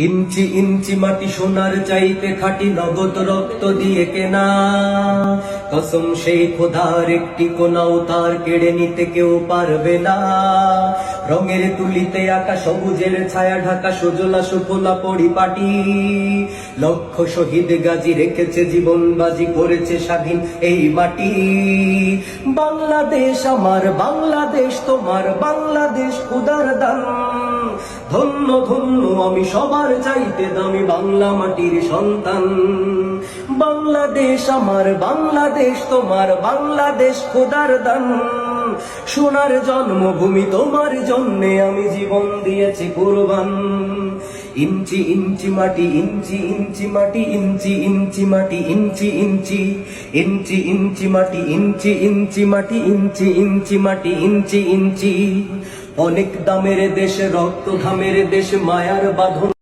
ইঞ্চি ইঞ্চি মাটি সোনার চাইতে খাঁটি, নগদ রক্ত দিয়ে কেনা। কসম সেই খোদার একটি কোনাও তার কেড়ে নিতে কেউ পারবে না। রঙের তুলিতে আঁকা সবুজের ছায়া ঢাকা সুজলা সুফলা পরিপাটি। লক্ষ শহীদ গাজী রেখেছে জীবন বাজি, করেছে স্বাধীন এই মাটি। বাংলাদেশ আমার, বাংলাদেশ তোমার, বাংলাদেশ খোদার দান। ধন্য ধন্য আমি সবার চাইতে দামি বাংলা মাটির সন্তান। বাংলাদেশ আমার, বাংলাদেশ তোমার, বাংলাদেশ খোদার দান। সোনার জন্মভূমি তোমার জন্যে আমি জীবন দিয়েছি কুরবান। ইঞ্চি ইঞ্চি মাটি, ইঞ্চি ইঞ্চি মাটি, ইঞ্চি ইঞ্চি মাটি, ইঞ্চি ইঞ্চি, ইঞ্চি ইঞ্চি মাটি, ইঞ্চি ইঞ্চি মাটি, ইঞ্চি ইঞ্চি মাটি, ইঞ্চি ইঞ্চি। অনেক দামের দেশ, রক্ত ঘামের দেশ, মায়ার বাঁধন।